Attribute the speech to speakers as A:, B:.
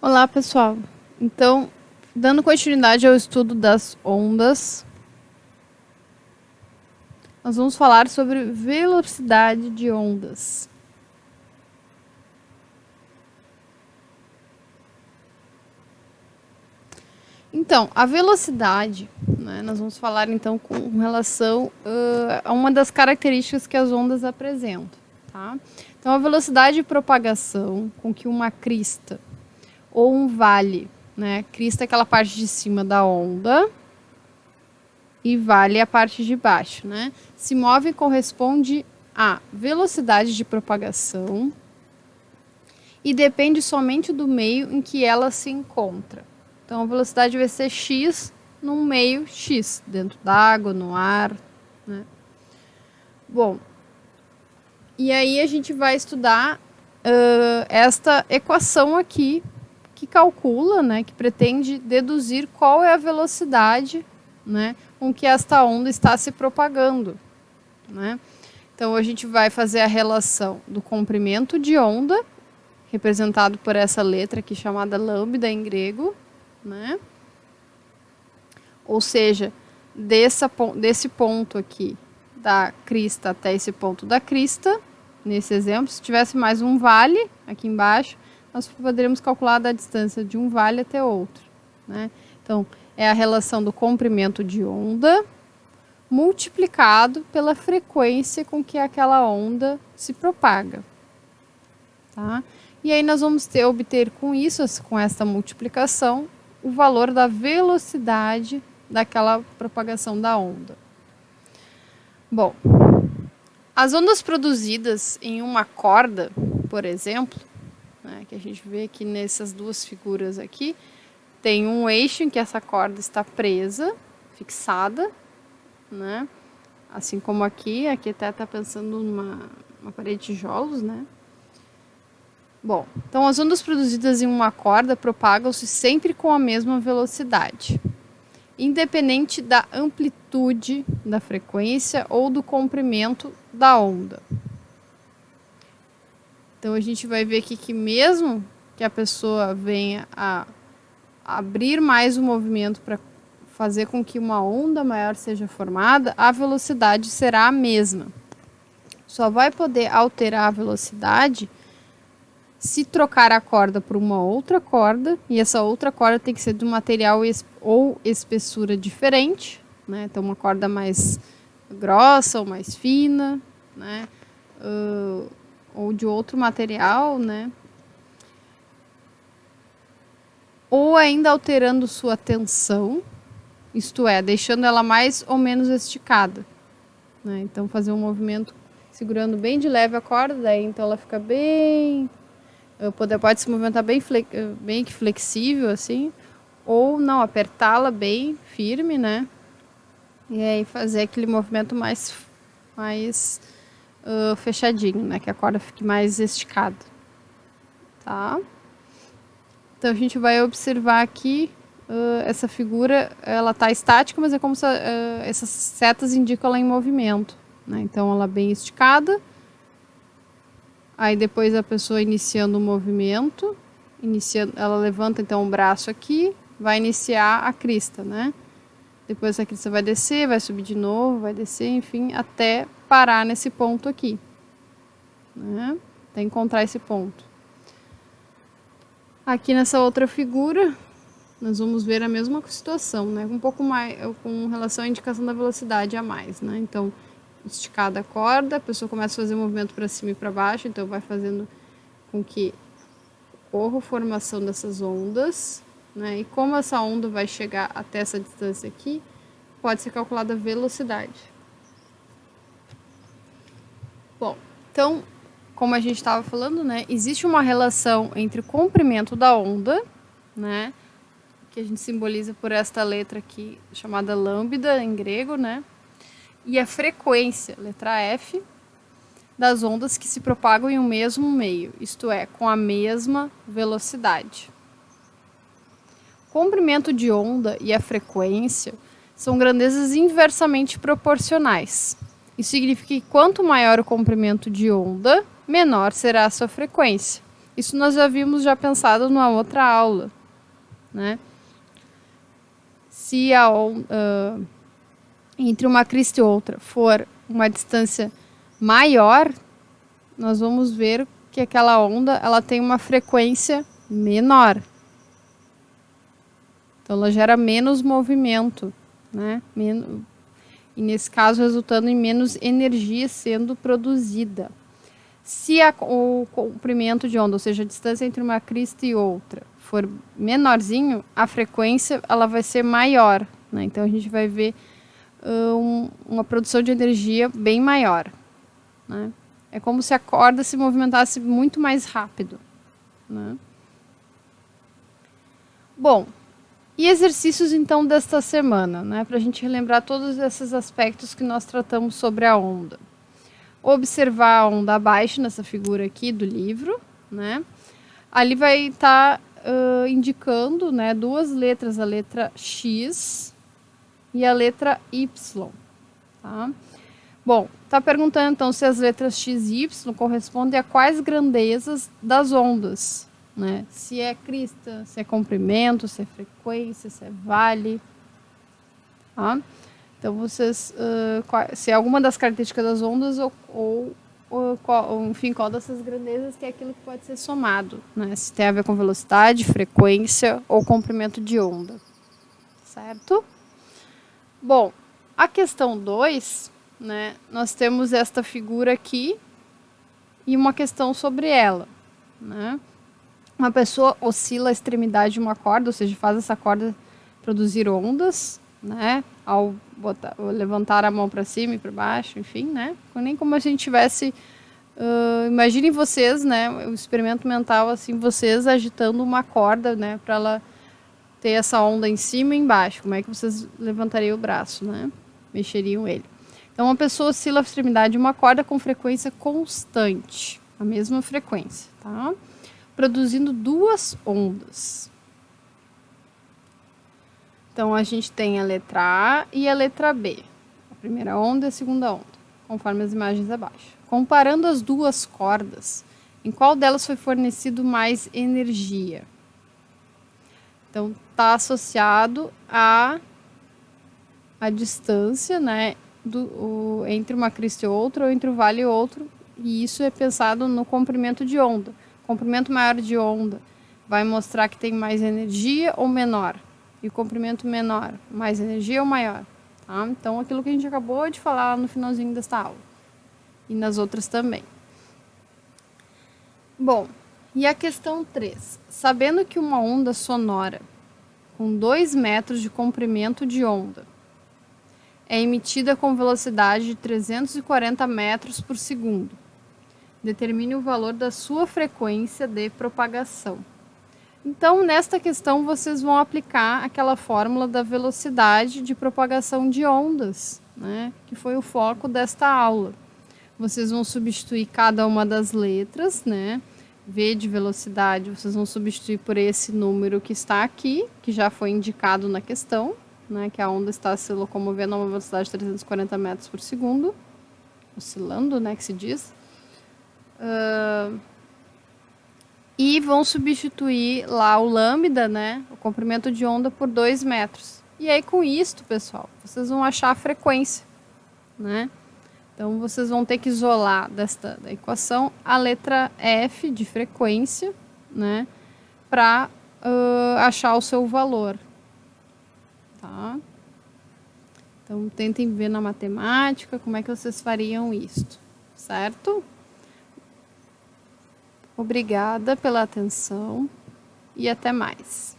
A: Olá, pessoal. Então, dando continuidade ao estudo das ondas, nós vamos falar sobre velocidade de ondas. Então, a velocidade, nós vamos falar então com relação a uma das características que as ondas apresentam. Tá? Então, a velocidade de propagação com que uma crista ou um vale, crista é aquela parte de cima da onda e vale a parte de baixo, se move corresponde à velocidade de propagação e depende somente do meio em que ela se encontra. Então, a velocidade vai ser x num meio x, dentro d'água, no ar. Bom, e aí a gente vai estudar esta equação aqui, que calcula, que pretende deduzir qual é a velocidade com que esta onda está se propagando. Então, a gente vai fazer a relação do comprimento de onda, representado por essa letra aqui chamada lambda em grego, ou seja, desse ponto aqui da crista até esse ponto da crista, nesse exemplo, se tivesse mais um vale aqui embaixo, nós poderíamos calcular a distância de um vale até outro. Então, é a relação do comprimento de onda multiplicado pela frequência com que aquela onda se propaga. Tá? E aí nós vamos obter com isso, com essa multiplicação, o valor da velocidade daquela propagação da onda. Bom, as ondas produzidas em uma corda, por exemplo, que a gente vê aqui nessas duas figuras aqui, tem um eixo em que essa corda está presa, fixada, assim como aqui até está pensando numa parede de tijolos, Bom, então as ondas produzidas em uma corda propagam-se sempre com a mesma velocidade, independente da amplitude da frequência ou do comprimento da onda. Então, a gente vai ver aqui que mesmo que a pessoa venha a abrir mais o movimento para fazer com que uma onda maior seja formada, a velocidade será a mesma. Só vai poder alterar a velocidade se trocar a corda por uma outra corda, e essa outra corda tem que ser de um material ou espessura diferente, então uma corda mais grossa ou mais fina, ou de outro material, ou ainda alterando sua tensão, isto é, deixando ela mais ou menos esticada. Então, fazer um movimento segurando bem de leve a corda, daí então ela fica bem... Pode se movimentar bem flexível, assim, ou não, apertá-la bem firme, e aí fazer aquele movimento mais fechadinho, que a corda fique mais esticada. Tá? Então, a gente vai observar aqui, essa figura, ela está estática, mas é como se essas setas indicam ela em movimento. Então, ela bem esticada. Aí, depois a pessoa iniciando o movimento, ela levanta então o braço aqui, vai iniciar a crista, Depois a crista vai descer, vai subir de novo, vai descer, enfim, até parar nesse ponto aqui. Até encontrar esse ponto. Aqui nessa outra figura, nós vamos ver a mesma situação, um pouco mais, com relação à indicação da velocidade a mais, Então, esticada a corda, a pessoa começa a fazer movimento para cima e para baixo, então vai fazendo com que ocorra a formação dessas ondas, e como essa onda vai chegar até essa distância aqui, pode ser calculada a velocidade. Bom, então, como a gente estava falando, existe uma relação entre o comprimento da onda, que a gente simboliza por esta letra aqui, chamada lambda em grego, e a frequência, letra F, das ondas que se propagam em um mesmo meio, isto é, com a mesma velocidade. O comprimento de onda e a frequência são grandezas inversamente proporcionais. Isso significa que quanto maior o comprimento de onda, menor será a sua frequência. Isso nós já vimos já pensado numa outra aula, né? Se entre uma crista e outra for uma distância maior, nós vamos ver que aquela onda ela tem uma frequência menor. Então ela gera menos movimento, né? E nesse caso resultando em menos energia sendo produzida. Se o comprimento de onda, ou seja, a distância entre uma crista e outra, for menorzinho, a frequência ela vai ser maior, né? Então a gente vai ver uma produção de energia bem maior, né? É como se a corda se movimentasse muito mais rápido, né? Bom, e exercícios então desta semana, né? Para a gente relembrar todos esses aspectos que nós tratamos sobre a onda. Observar a onda abaixo nessa figura aqui do livro, né? Ali vai estar indicando, né, duas letras, a letra X e a letra Y, tá? Bom, está perguntando então se as letras X e Y correspondem a quais grandezas das ondas, né? Se é crista, se é comprimento, se é frequência, se é vale, tá? Então vocês, se é alguma das características das ondas ou enfim, qual dessas grandezas que é aquilo que pode ser somado, né? Se tem a ver com velocidade, frequência ou comprimento de onda, certo? Bom, a questão 2, né? Nós temos esta figura aqui e uma questão sobre ela, né? Uma pessoa oscila a extremidade de uma corda, ou seja, faz essa corda produzir ondas, né? Ao levantar a mão para cima e para baixo, enfim, né? Nem como a gente tivesse... imaginem vocês, né? O experimento mental, assim, vocês agitando uma corda, né? Para ela ter essa onda em cima e embaixo. Como é que vocês levantariam o braço, né? Mexeriam ele. Então, uma pessoa oscila a extremidade de uma corda com frequência constante. A mesma frequência, tá? Produzindo duas ondas. Então, a gente tem a letra A e a letra B. A primeira onda e a segunda onda, conforme as imagens abaixo. Comparando as duas cordas, em qual delas foi fornecido mais energia? Então, está associado à distância, né, entre uma crista e outra, ou entre o vale e outro, e isso é pensado no comprimento de onda. O comprimento maior de onda vai mostrar que tem mais energia ou menor? E o comprimento menor, mais energia ou maior? Tá? Então, aquilo que a gente acabou de falar no finalzinho desta aula. E nas outras também. Bom, e a questão 3. Sabendo que uma onda sonora com 2 metros de comprimento de onda é emitida com velocidade de 340 metros por segundo, determine o valor da sua frequência de propagação. Então, nesta questão, vocês vão aplicar aquela fórmula da velocidade de propagação de ondas, né, que foi o foco desta aula. Vocês vão substituir cada uma das letras, né? V de velocidade, vocês vão substituir por esse número que está aqui, que já foi indicado na questão, né, que a onda está se locomovendo a uma velocidade de 340 metros por segundo, oscilando, né, que se diz. E vão substituir lá o lambda, né, o comprimento de onda, por 2 metros. E aí, com isto, pessoal, vocês vão achar a frequência, né? Então, vocês vão ter que isolar da equação a letra F de frequência, né, para achar o seu valor. Tá? Então, tentem ver na matemática como é que vocês fariam isto, certo? Obrigada pela atenção e até mais.